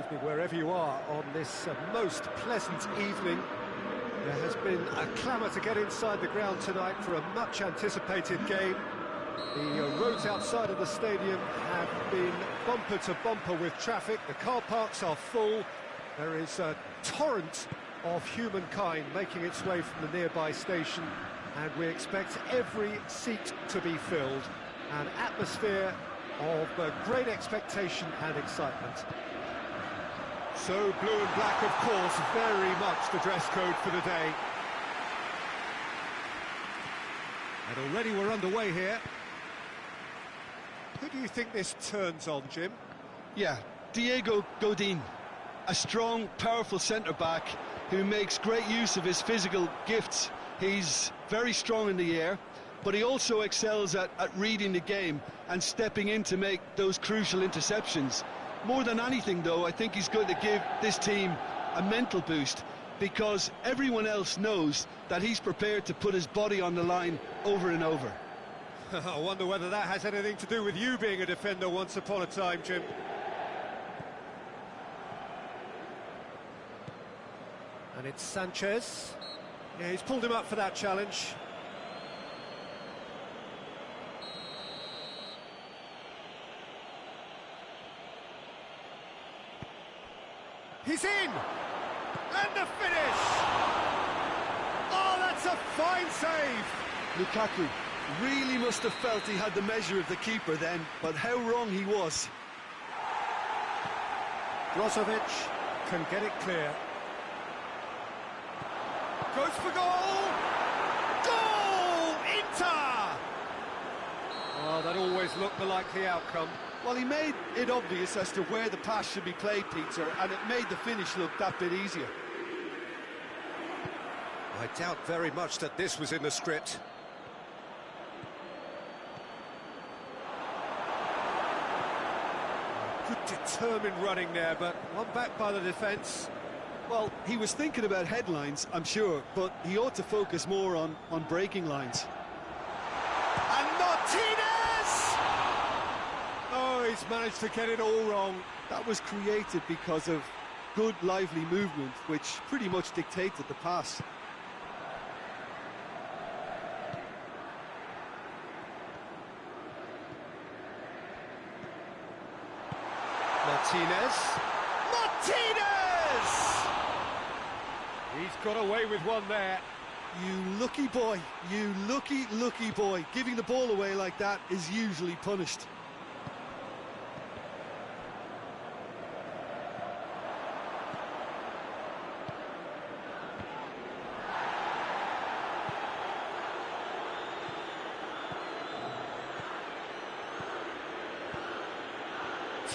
evening, wherever you are on this most pleasant evening. There has been a clamour to get inside the ground tonight for a much-anticipated game. The roads outside of the stadium have been bumper to bumper with traffic. The car parks are full. There is a torrent of humankind making its way from the nearby station, and we expect every seat to be filled. An atmosphere of great expectation and excitement. So blue and black, of course, very much the dress code for the day. And already we're underway here. Who do you think this turns on, Jim? Yeah, Diego Godin, a strong, powerful centre-back who makes great use of his physical gifts. He's very strong in the air, but he also excels at reading the game and stepping in to make those crucial interceptions. More than anything, though, I think he's going to give this team a mental boost, because everyone else knows that he's prepared to put his body on the line over and over. I wonder whether that has anything to do with you being a defender once upon a time, Jim. And it's Sanchez. Yeah, he's pulled him up for that challenge. He's in! And the finish! Oh, that's a fine save! Lukaku really must have felt he had the measure of the keeper then, but how wrong he was. Brozovic can get it clear. Goes for goal! Goal! Inter! Oh, that always looked the likely outcome. Well, he made it obvious as to where the pass should be played, Peter, and it made the finish look that bit easier. I doubt very much that this was in the script. Good determined running there, but one back by the defence. Well, he was thinking about headlines, I'm sure, but he ought to focus more on breaking lines. And Martinez! Oh, he's managed to get it all wrong. That was created because of good, lively movement, which pretty much dictated the pass. Martinez! Martinez! He's got away with one there. You lucky boy, you lucky boy. Giving the ball away like that is usually punished.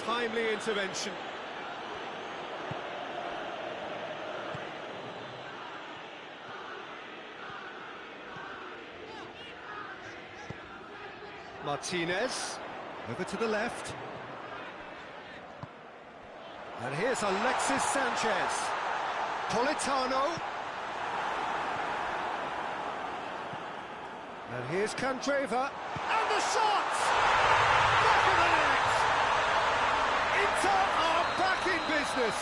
Timely intervention. Martinez, over to the left. And here's Alexis Sanchez. Politano. And here's Candreva. And the shot! Back of the net! Inter are back in business.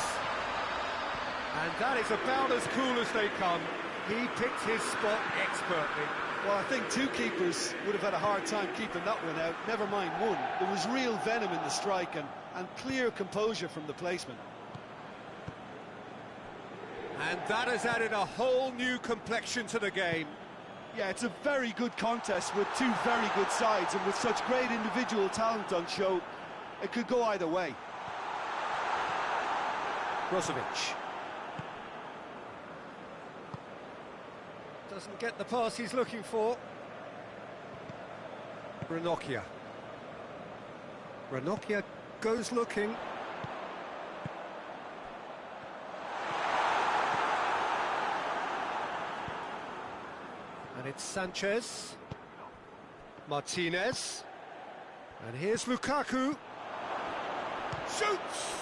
And that is about as cool as they come. He picked his spot expertly. Well, I think two keepers would have had a hard time keeping that one out, never mind one. There was real venom in the strike and clear composure from the placement. And that has added a whole new complexion to the game. Yeah, it's a very good contest with two very good sides, and with such great individual talent on show, it could go either way. Brozovic. Doesn't get the pass he's looking for. Ranocchia. Ranocchia goes looking. And it's Sanchez. Martinez. And here's Lukaku. Shoots!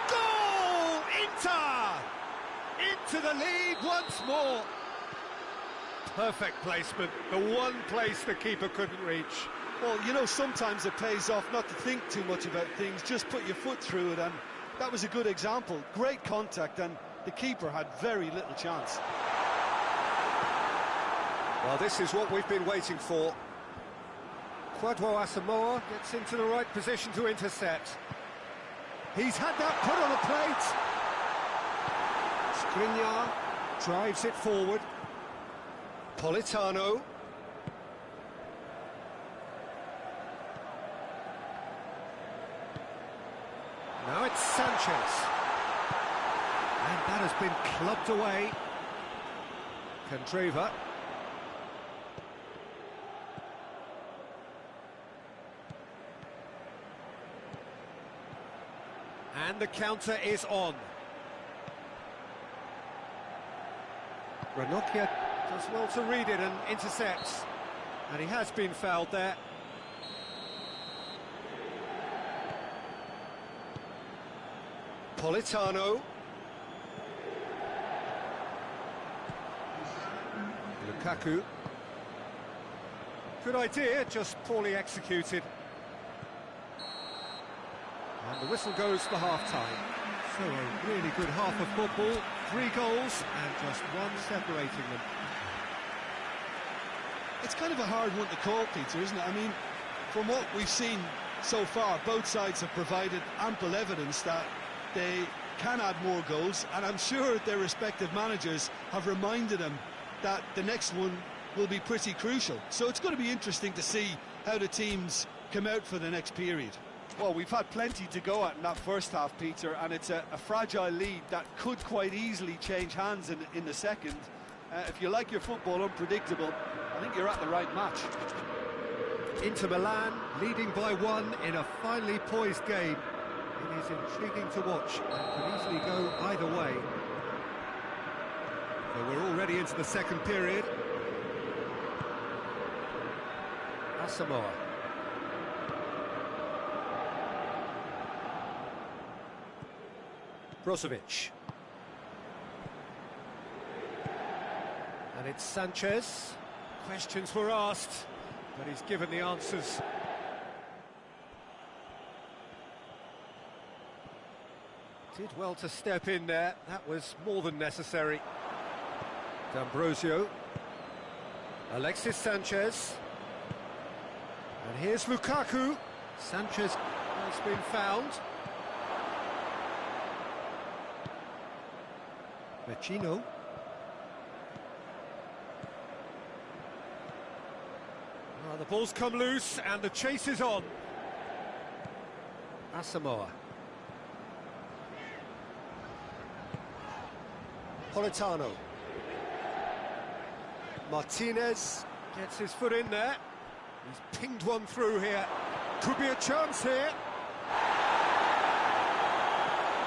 Goal! Inter! Into the lead once more. Perfect placement, the one place the keeper couldn't reach. Well, you know, sometimes it pays off not to think too much about things, just put your foot through it, and that was a good example. Great contact, and the keeper had very little chance. Well, this is what we've been waiting for. Kwadwo Asamoah gets into the right position to intercept. He's had that put on a plate. Skriniar drives it forward. Politano. Now it's Sanchez. And that has been clubbed away. Candreva. And the counter is on. Ranocchia does well to read it and intercepts. And he has been fouled there. Politano. Lukaku. Good idea, just poorly executed. And the whistle goes for half-time. So a really good half of football, 3 goals and just one separating them. It's kind of a hard one to call, Peter, isn't it? I mean, from what we've seen so far, both sides have provided ample evidence that they can add more goals, and I'm sure their respective managers have reminded them that the next one will be pretty crucial. So it's going to be interesting to see how the teams come out for the next period. Well, we've had plenty to go at in that first half, Peter, and it's a fragile lead that could quite easily change hands in the second. If you like your football unpredictable, I think you're at the right match. Inter Milan leading by 1 in a finely poised game. It is intriguing to watch and could easily go either way. So we're already into the second period. Asamoah. Brozovic. And it's Sanchez. Questions were asked, but he's given the answers. Did well to step in there. That was more than necessary. D'Ambrosio. Alexis Sanchez. And here's Lukaku. Sanchez has been found. Vecino. The ball's come loose and the chase is on. Asamoah. Politano. Martinez gets his foot in there. He's pinged one through here. Could be a chance here.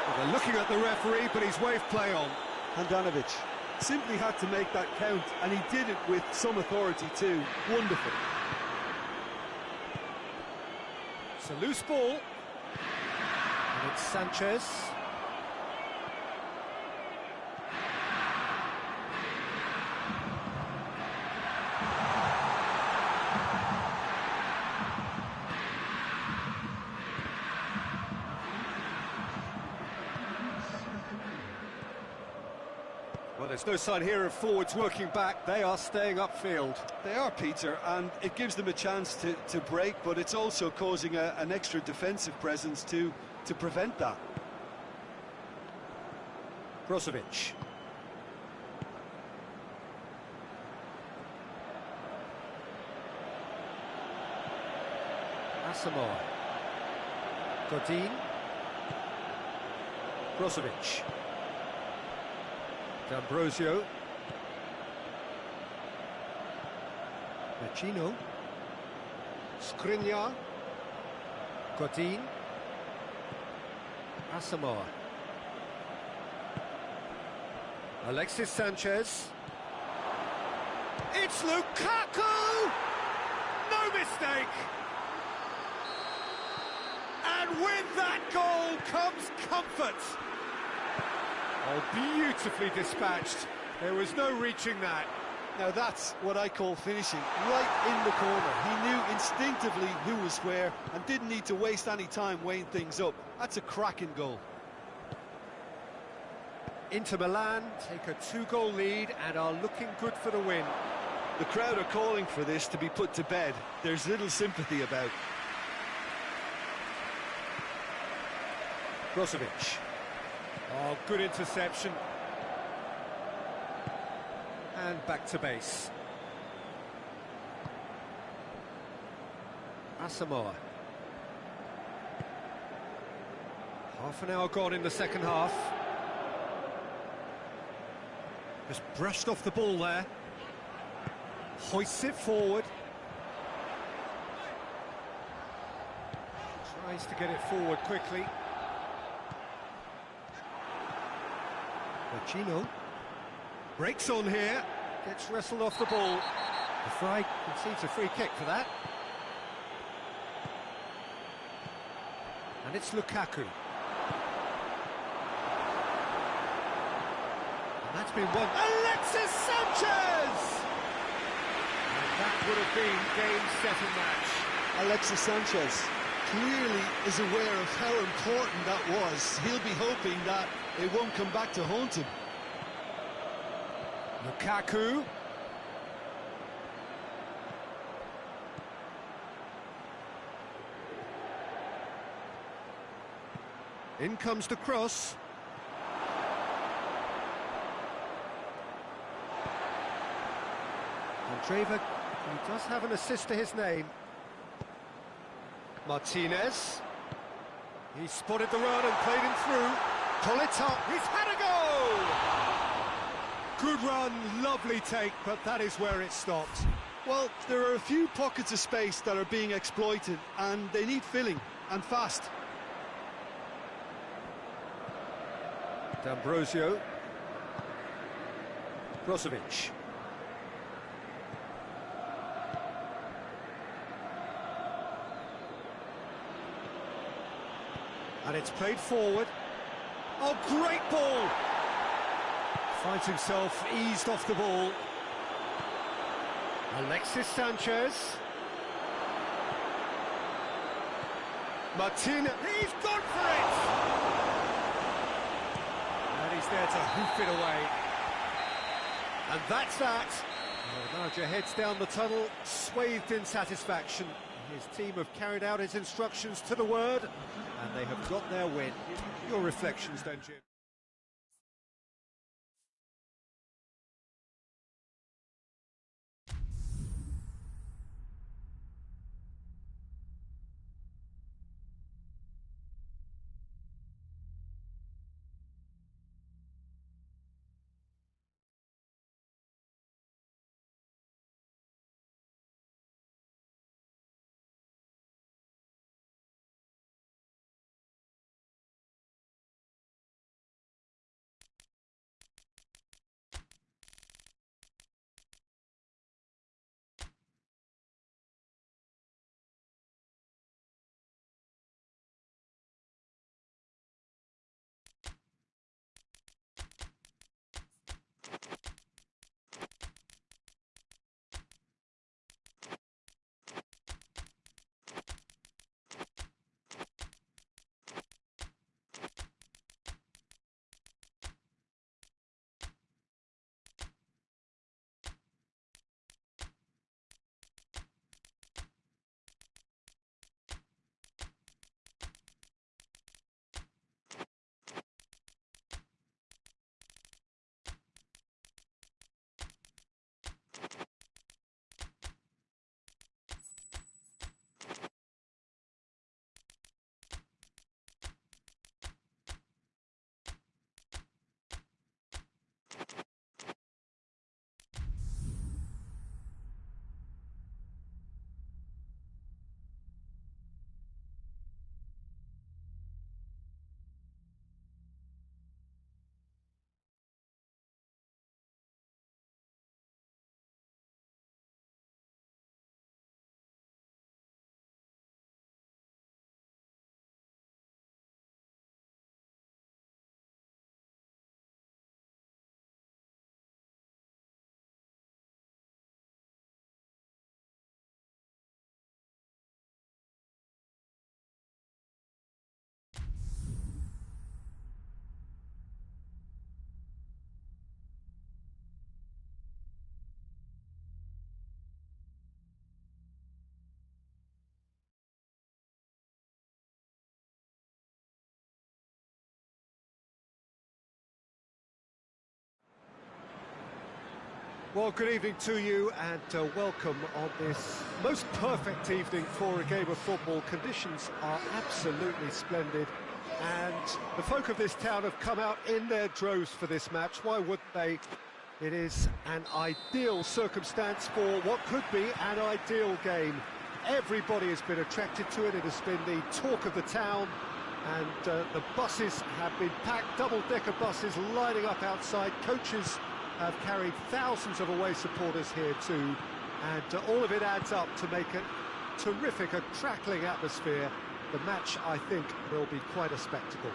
Well, they're looking at the referee, but he's waved play on. Handanovic simply had to make that count, and he did it with some authority too. Wonderful. It's a loose ball. And it's Sanchez. Well, there's no sign here of forwards working back. They are staying upfield. They are, Peter, and it gives them a chance to break, but it's also causing an extra defensive presence to prevent that. Brozovic. Asamoah. Godin. Brozovic. D'Ambrosio. Vecino. Skriniar. Godin. Asamoah. Alexis Sanchez. It's Lukaku! No mistake! And with that goal comes comfort. Oh, beautifully dispatched. There was no reaching that. Now that's what I call finishing, right in the corner. He knew instinctively who was where and didn't need to waste any time weighing things up. That's a cracking goal. Inter Milan take a 2-goal lead and are looking good for the win. The crowd are calling for this to be put to bed. There's little sympathy about. Brozovic. Oh, good interception. And back to base. Asamoah. Half an hour gone in the second half. Just brushed off the ball there. Hoists it forward. Tries to get it forward quickly. Vecino breaks on here. Gets wrestled off the ball. The Fry concedes a free kick for that. And it's Lukaku. And that's been won. Alexis Sanchez! And that would have been game, set and match. Alexis Sanchez clearly is aware of how important that was. He'll be hoping that it won't come back to haunt him. Lukaku. In comes the cross. Andreva, he does have an assist to his name. Martinez. He spotted the run and played him through. Pull it up, he's had a go! Good run, lovely take, but that is where it stopped. Well, there are a few pockets of space that are being exploited, and they need filling, and fast. D'Ambrosio. Brozovic. And it's played forward. Oh, great ball! Finds himself eased off the ball. Alexis Sanchez. Martinez, he's gone for it! And he's there to hoof it away. And that's that. Larger heads down the tunnel, swathed in satisfaction. His team have carried out his instructions to the word, and they have got their win. Your reflections then, Jim? Well, good evening to you and welcome on this most perfect evening for a game of football. Conditions are absolutely splendid and the folk of this town have come out in their droves for this match. Why wouldn't they? It is an ideal circumstance for what could be an ideal game. Everybody has been attracted to it. It has been the talk of the town, and the buses have been packed, double-decker buses lining up outside. Coaches have carried thousands of away supporters here too, and all of it adds up to make a terrific, a crackling atmosphere. The match, I think, will be quite a spectacle.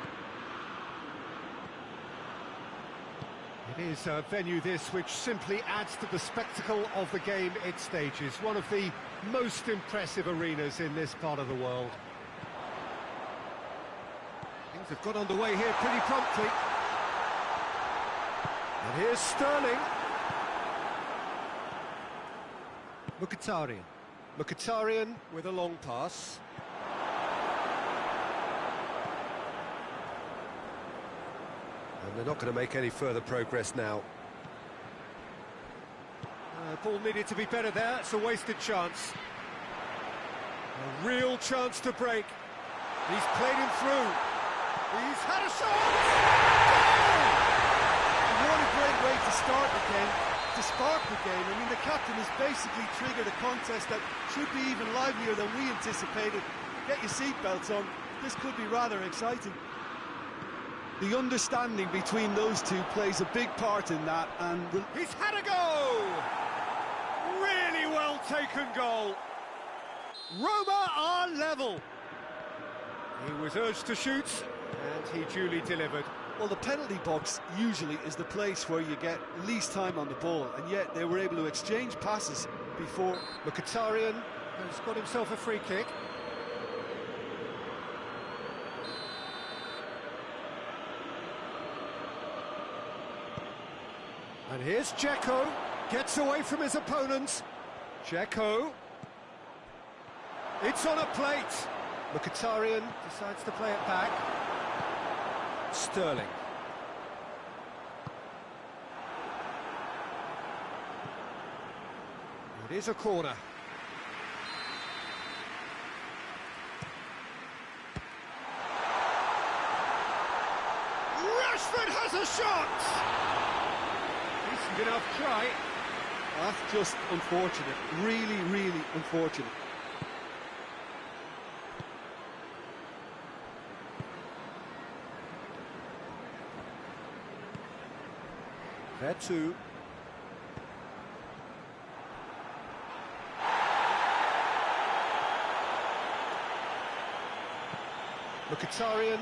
It is a venue this which simply adds to the spectacle of the game it stages. One of the most impressive arenas in this part of the world. Things have got underway here pretty promptly. And here's Sterling. Mkhitaryan with a long pass. And they're not going to make any further progress now. Ball needed to be better there. It's a wasted chance. A real chance to break. He's played him through. He's had a shot! What a great way to start the game, to spark the game. I mean, the captain has basically triggered a contest that should be even livelier than we anticipated. Get your seatbelts on. This could be rather exciting. The understanding between those two plays a big part in that, and he's had a go! Really well taken goal. Roma are level. He was urged to shoot, and he duly delivered. Well, the penalty box usually is the place where you get least time on the ball, and yet they were able to exchange passes before. Mkhitaryan has got himself a free kick. And here's Dzeko, gets away from his opponents. Dzeko. It's on a plate. Mkhitaryan decides to play it back. Sterling. It is a corner. Rashford has a shot! Decent enough try. That's just unfortunate. Really, really unfortunate. PL2. Mkhitaryan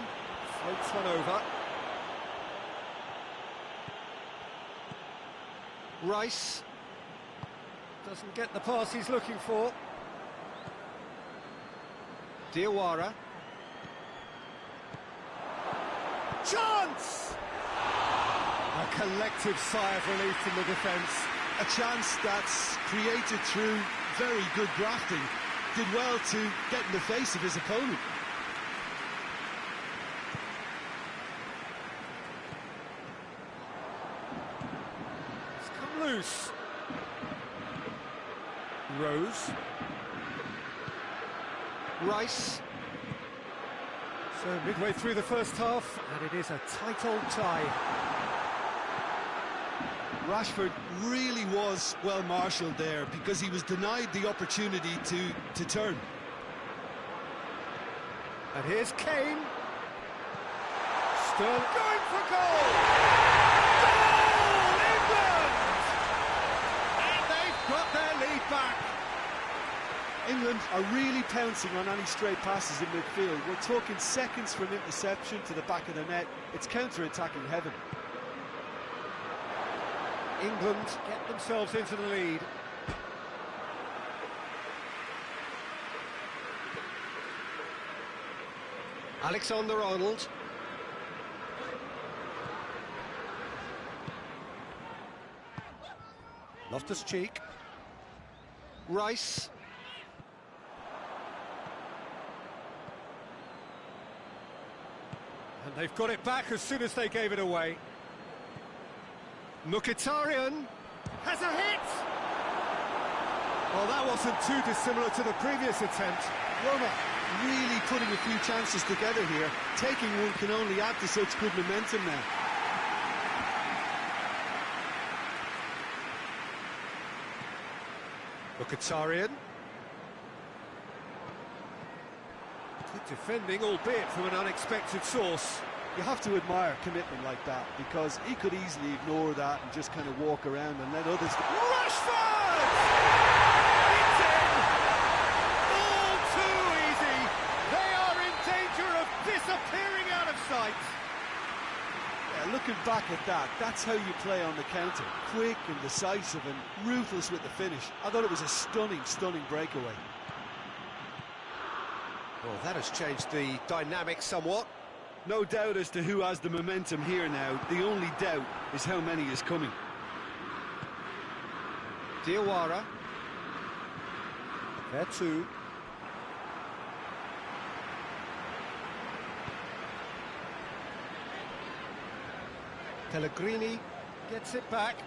floats one over. Rice doesn't get the pass he's looking for. Diawara. Chance! A collective sigh of relief from the defence. A chance that's created through very good grafting. Did well to get in the face of his opponent. Loose. Rose. Rice. So midway through the first half, and it is a tight old tie. Rashford really was well marshalled there because he was denied the opportunity to turn. And here's Kane. Sterling going for goal! Back. England are really pouncing on any stray passes in midfield. We're talking seconds from interception to the back of the net. It's counter-attacking heaven. England get themselves into the lead. Alexander-Arnold. Loftus-Cheek. Rice. And they've got it back as soon as they gave it away. Mkhitaryan Has a hit! Well, that wasn't too dissimilar to the previous attempt. Roma really putting a few chances together here. Taking one can only add to such good momentum now. Mkhitaryan. Good defending, albeit from an unexpected source. You have to admire commitment like that, because he could easily ignore that and just kind of walk around and let others... Rashford! It's in! All too easy! They are in danger of disappearing out of sight! Yeah, looking back at that, that's how you play on the counter. Quick and decisive and ruthless with the finish. I thought it was a stunning, stunning breakaway. Well, that has changed the dynamic somewhat. No doubt as to who has the momentum here now. The only doubt is how many is coming. Diawara. There too. Pellegrini gets it back.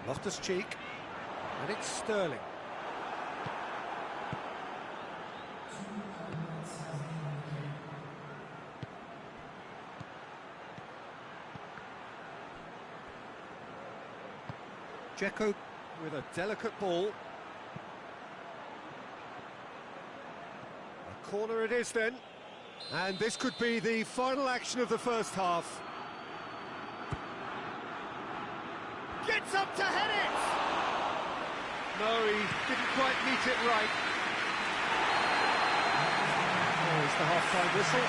Loftus-Cheek. And it's Sterling. Dzeko with a delicate ball. A corner it is then. And this could be the final action of the first half. Gets up to head it! No, he didn't quite meet it right. Oh, it's the half-time whistle.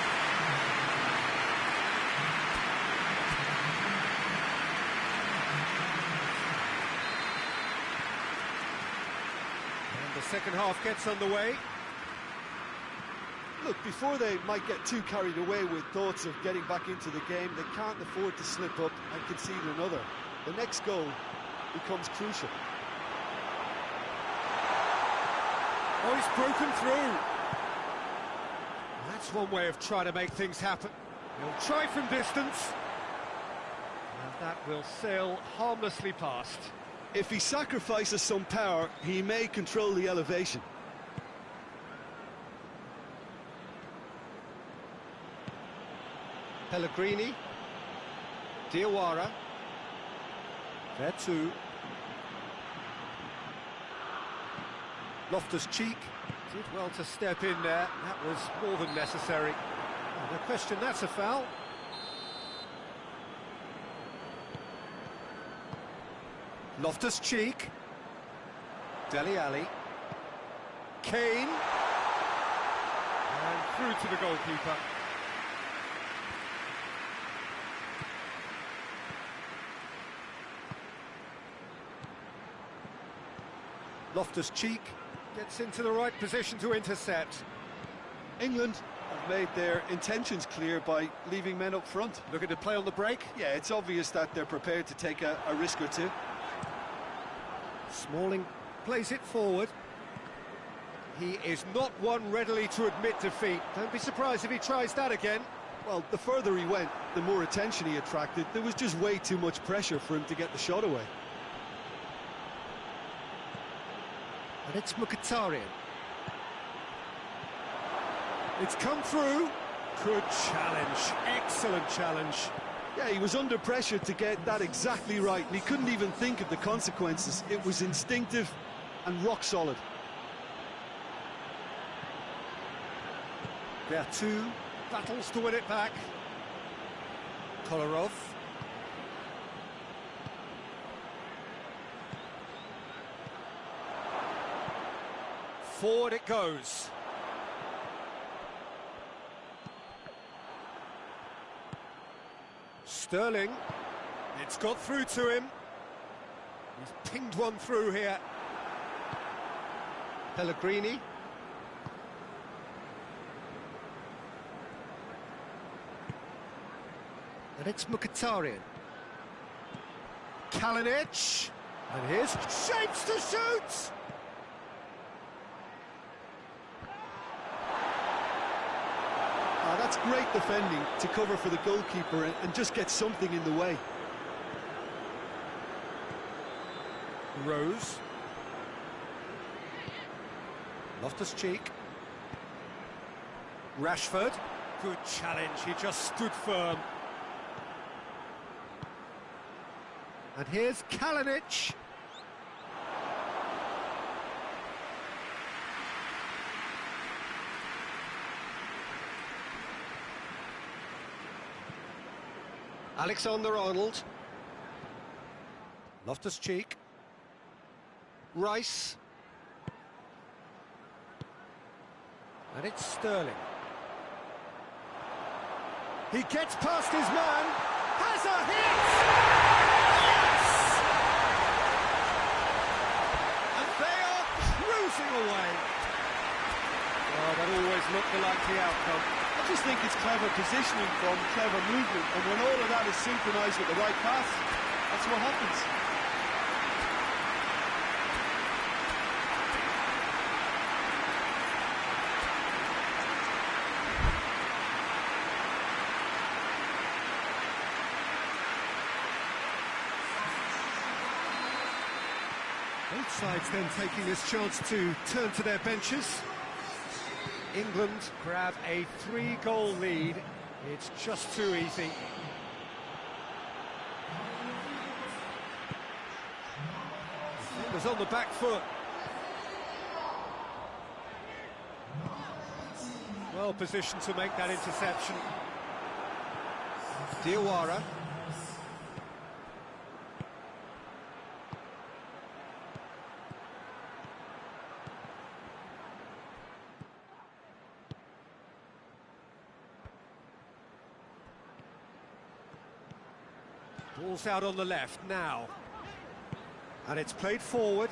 The second half gets underway. Look, before they might get too carried away with thoughts of getting back into the game, they can't afford to slip up and concede another. The next goal becomes crucial. Oh, he's broken through. That's one way of trying to make things happen. He'll try from distance. And that will sail harmlessly past. If he sacrifices some power, he may control the elevation. Pellegrini. Diawara. There too. Loftus-Cheek did well to step in there. That was more than necessary. Oh, no question, that's a foul. Loftus-Cheek. Dele Alli. Kane. And through to the goalkeeper. Loftus-Cheek gets into the right position to intercept. England have made their intentions clear by leaving men up front. Looking to play on the break. Yeah, it's obvious that they're prepared to take a risk or two. Smalling plays it forward. He is not one readily to admit defeat. Don't be surprised if he tries that again. Well, the further he went, the more attention he attracted. There was just way too much pressure for him to get the shot away. And it's Mkhitaryan. It's come through. Good challenge. Excellent challenge. Yeah, he was under pressure to get that exactly right, and he couldn't even think of the consequences. It was instinctive and rock solid. There are two battles to win it back. Kolarov. Forward it goes. Sterling. It's got through to him. He's pinged one through here. Pellegrini. And it's Mkhitaryan. Kalinic. And here's shapes to shoot! That's great defending to cover for the goalkeeper and just get something in the way. Rose. Loftus-Cheek. Rashford. Good challenge, he just stood firm. And here's Kalinic. Alexander-Arnold. Loftus-Cheek. Rice. And it's Sterling. He gets past his man. Has a hit! Yes! And they are cruising away. Well, that always looked the likely outcome. I just think it's clever positioning from clever movement, and when all of that is synchronised with the right pass, that's what happens. Both sides then taking this chance to turn to their benches. England grab a 3-goal lead. It's just too easy. It was on the back foot. Well positioned to make that interception. Diawara. Ball's out on the left now. And it's played forward.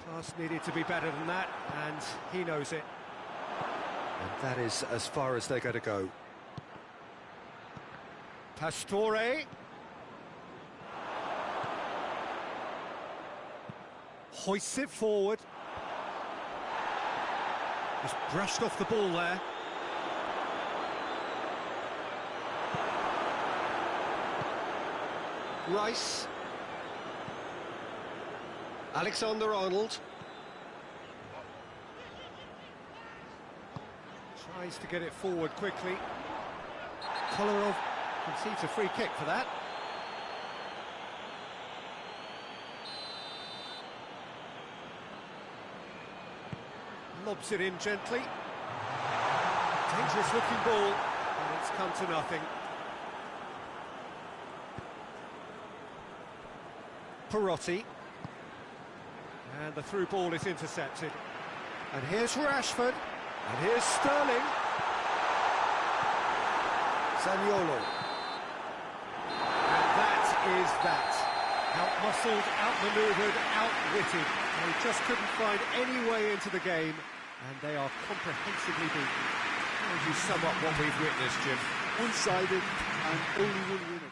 Pass needed to be better than that, and he knows it. And that is as far as they're going to go. Pastore. Hoists it forward. Just brushed off the ball there. Rice. Alexander-Arnold. Tries to get it forward quickly. Kolarov concedes a free kick for that. Lobs it in gently. Dangerous looking ball, and it's come to nothing. Perotti. And the through ball is intercepted. And here's Rashford. And here's Sterling. Zaniolo. And that is that. Out-muscled, out-manoeuvred, outwitted. They just couldn't find any way into the game, and they are comprehensively beaten. How would you sum up what we've witnessed, Jim? One-sided and only one winner.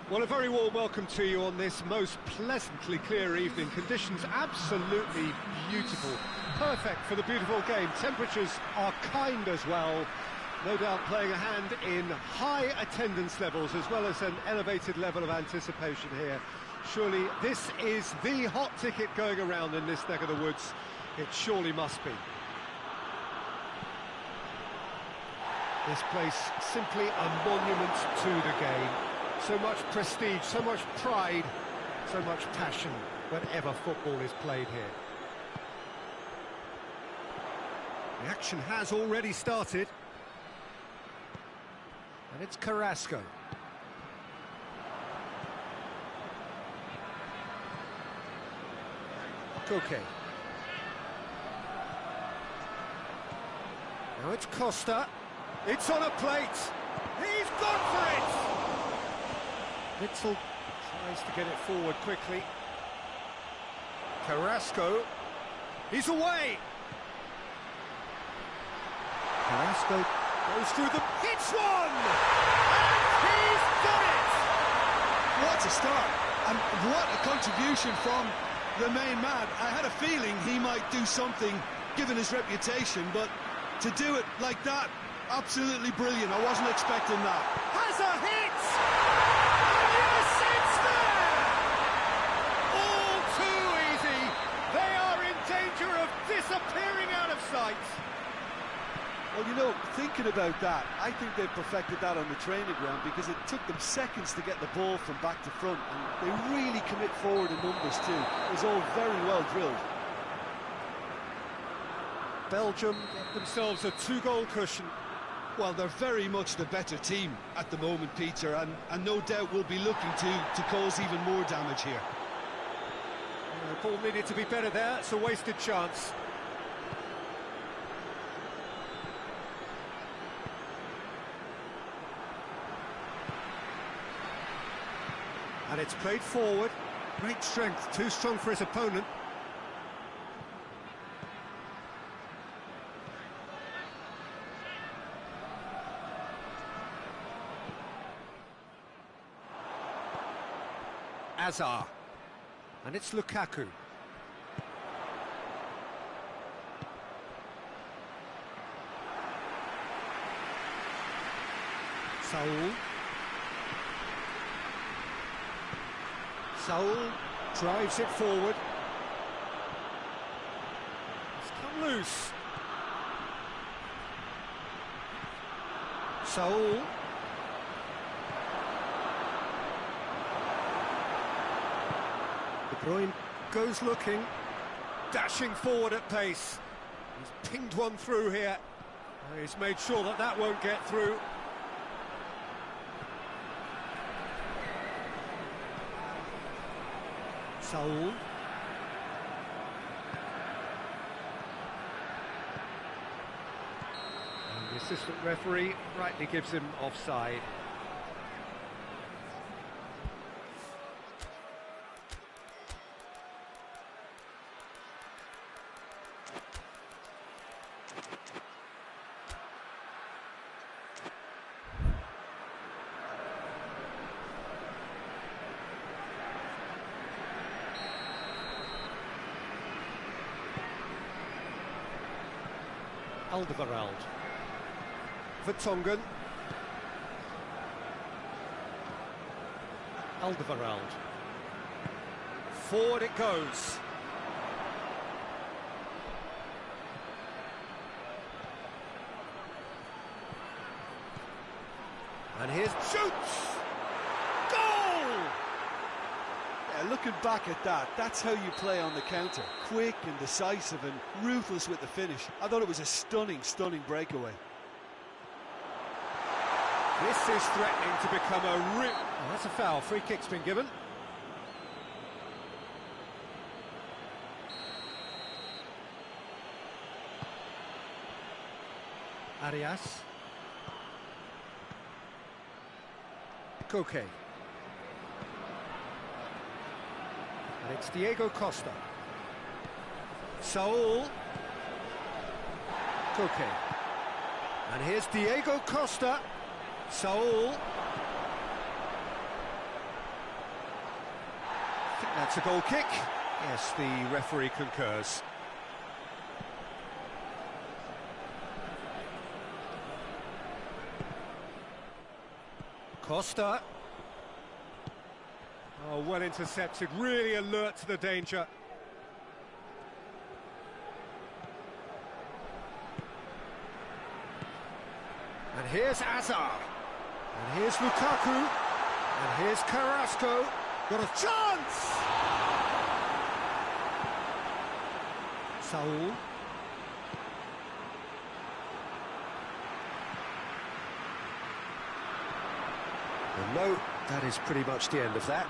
Well, a very warm welcome to you on this most pleasantly clear evening. Conditions absolutely beautiful. Perfect for the beautiful game. Temperatures are kind as well. No doubt playing a hand in high attendance levels as well as an elevated level of anticipation here. Surely this is the hot ticket going around in this neck of the woods. It surely must be. This place simply a monument to the game. So much prestige, so much pride, so much passion whenever football is played here. The action has already started. And it's Carrasco. Koke. Now it's Costa. It's on a plate. He's gone for it! Witsel tries to get it forward quickly. Carrasco. He's away! Carrasco goes through the... Hits one! And he's done it! What a start! And what a contribution from the main man. I had a feeling he might do something, given his reputation, but to do it like that, absolutely brilliant. I wasn't expecting that. Has a hit! And yes, it's there! All too easy. They are in danger of disappearing out of sight. Well, you know, thinking about that, I think they perfected that on the training ground because it took them seconds to get the ball from back to front, and they really commit forward in numbers too. It was all very well drilled. Belgium get themselves a 2-goal cushion. Well, they're very much the better team at the moment, Peter, and no doubt will be looking to cause even more damage here. The ball needed to be better there. It's a wasted chance. And it's played forward. Great strength, too strong for his opponent. Azar. And it's Lukaku. Saul. Saul drives it forward. It's come loose. Saul. De Bruyne goes looking, dashing forward at pace. He's pinged one through here. He's made sure that that won't get through. Saul. And the assistant referee rightly gives him offside. Alderweireld. Vertonghen. Alderweireld. Forward it goes. And here's shoots! Goal! Yeah, looking back at that, that's how you play on the counter. Quick and decisive and ruthless with the finish. I thought it was a stunning, stunning breakaway. This is threatening to become a real... Oh, that's a foul. Free kick's been given. Arias. Koke. And it's Diego Costa. Saul. Koke. And here's Diego Costa. Saul. I think that's a goal kick. Yes, the referee concurs. Costa. Oh, well intercepted, really alert to the danger. And here's Azar. And here's Lukaku. And here's Carrasco. Got a chance! Saul. Well, no, that is pretty much the end of that.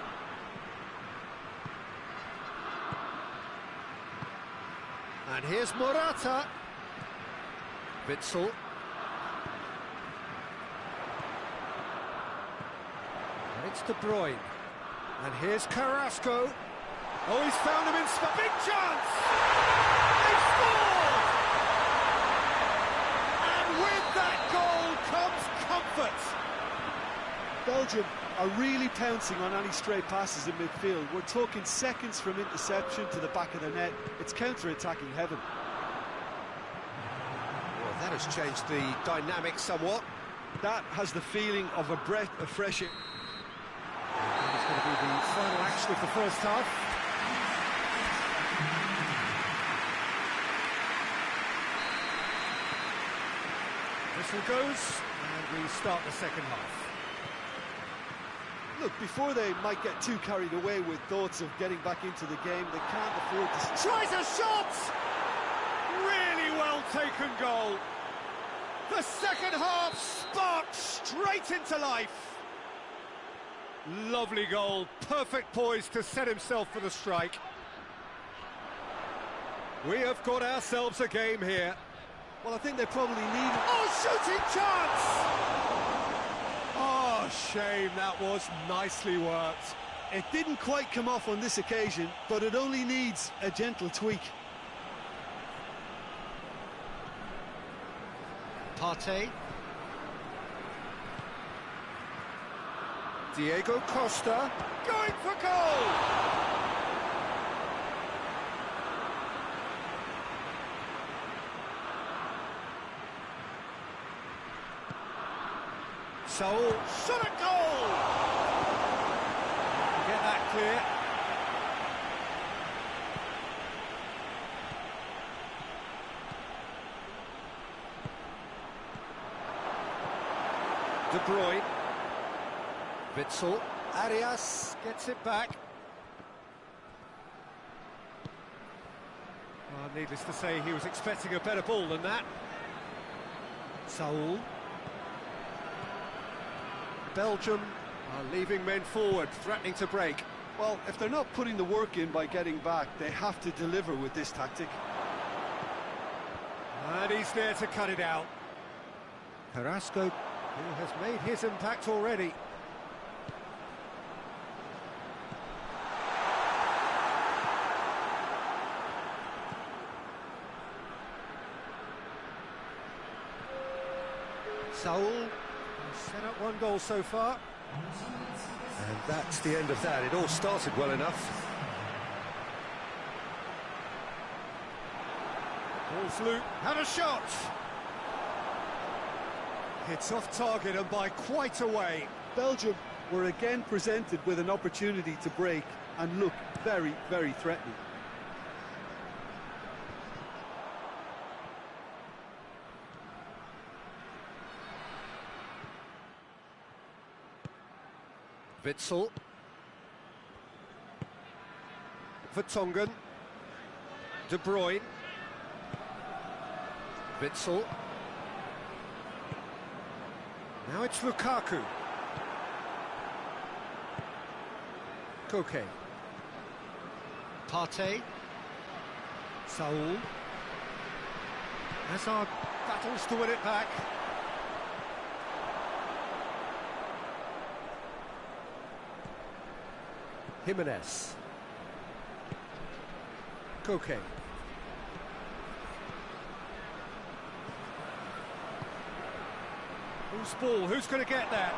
And here's Morata. Witsel. And it's De Bruyne. And here's Carrasco. Oh, he's found him in big chance! They scored! And with that goal comes comfort. Belgium are really pouncing on any stray passes in midfield. We're talking seconds from interception to the back of the net. It's counter-attacking heaven. Well, that has changed the dynamic somewhat. That has the feeling of a breath of fresh air. It's going to be the final action of the first half. Whistle goes, and we start the second half. Look, before they might get too carried away with thoughts of getting back into the game, they can't afford to... Tries a shot! Really well taken goal. The second half sparked straight into life. Lovely goal, perfect poise to set himself for the strike. We have got ourselves a game here. Well, I think they probably need... Oh, shooting chance! Oh, shame, that was nicely worked. It didn't quite come off on this occasion, but it only needs a gentle tweak. Partey. Diego Costa, going for goal! Saul, shot a goal! Get that clear. De Bruyne. Witsel. Arias gets it back. Well, needless to say, he was expecting a better ball than that. Saul. Belgium are leaving men forward, threatening to break. Well, if they're not putting the work in by getting back, they have to deliver with this tactic. And he's there to cut it out. Carrasco, who has made his impact already. Saul. Set up one goal so far. And that's the end of that. It all started well enough. Ball's loop, had a shot! It's off target and by quite a way. Belgium were again presented with an opportunity to break and look very, very threatening. Witsel. Vertonghen. De Bruyne. Witsel. Now it's Lukaku. Koke. Partey. Saul. Hazard battles to win it back. Jimenez. Koke. Who's ball? Who's going to get that?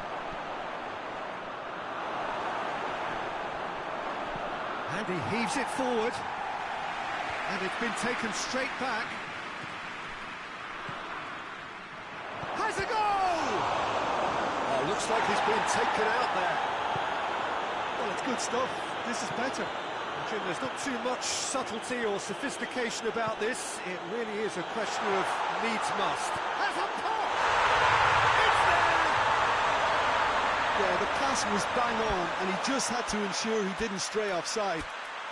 And he heaves it forward. And it's been taken straight back. Has a goal! Oh, looks like he's been taken out there. Well, it's good stuff. This is better. Jim, there's not too much subtlety or sophistication about this. It really is a question of needs must. Has a pop! It's there! Yeah, the pass was bang on, and he just had to ensure he didn't stray offside.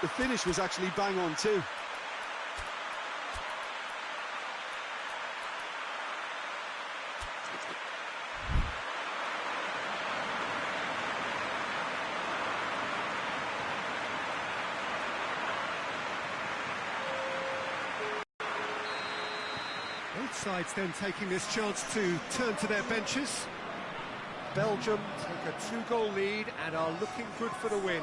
The finish was actually bang on too. Both sides then taking this chance to turn to their benches. Belgium take a 2-goal lead and are looking good for the win.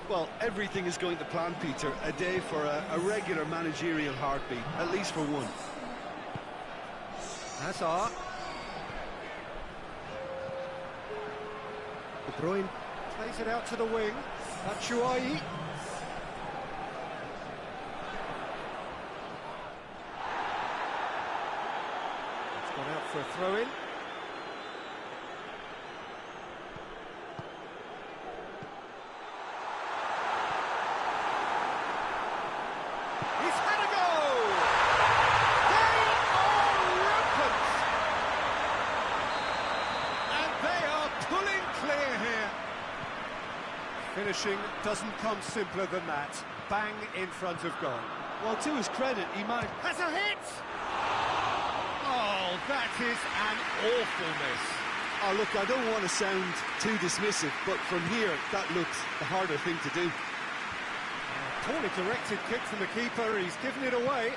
Well, everything is going to plan, Peter. A day for a regular managerial heartbeat, at least for one. Hazard. De Bruyne plays it out to the wing. Batshuayi. It's gone out for a throw-in. He's had a go! They are rampant! And they are pulling clear here. Finishing doesn't come simpler than that. Bang in front of goal. Well, to his credit, he managed... Has a hit! Oh, that is an awful miss. Oh, look, I don't want to sound too dismissive, but from here, that looks the harder thing to do. Poorly directed kick from the keeper, he's given it away.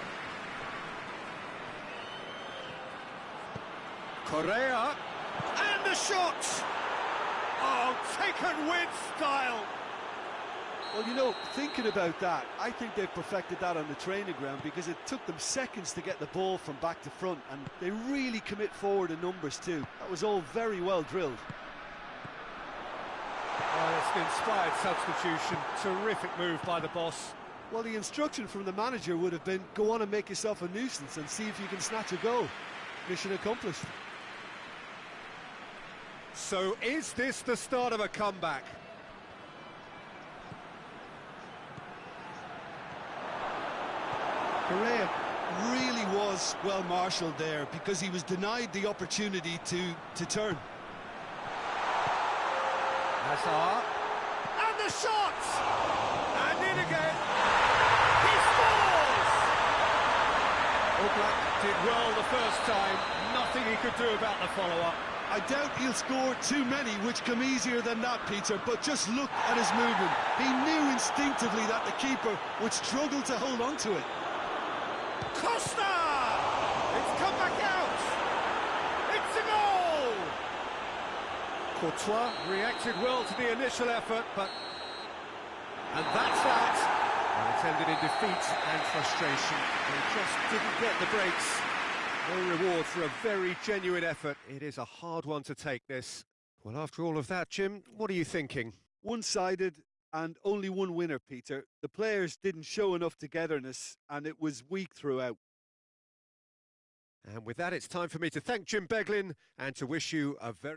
Correa, and the shot! Oh, taken with style! Well, you know, thinking about that, I think they've perfected that on the training ground because it took them seconds to get the ball from back to front, and they really commit forward in numbers too. That was all very well drilled. Oh, it's an inspired substitution. Terrific move by the boss. Well, the instruction from the manager would have been, go on and make yourself a nuisance and see if you can snatch a goal. Mission accomplished. So is this the start of a comeback? Correa really was well marshalled there because he was denied the opportunity to turn. Hazard, and the shot! And in again! He scores! Oblak did well the first time, nothing he could do about the follow-up. I doubt he'll score too many, which come easier than that, Peter, but just look at his movement. He knew instinctively that the keeper would struggle to hold on to it. Costa! It's come back out! It's a goal! Courtois reacted well to the initial effort, but... And that's that! And it ended in defeat and frustration. They just didn't get the breaks. No reward for a very genuine effort. It is a hard one to take, this. Well, after all of that, Jim, what are you thinking? One-sided and only one winner, Peter. The players didn't show enough togetherness and it was weak throughout. And with that, it's time for me to thank Jim Beglin and to wish you a very...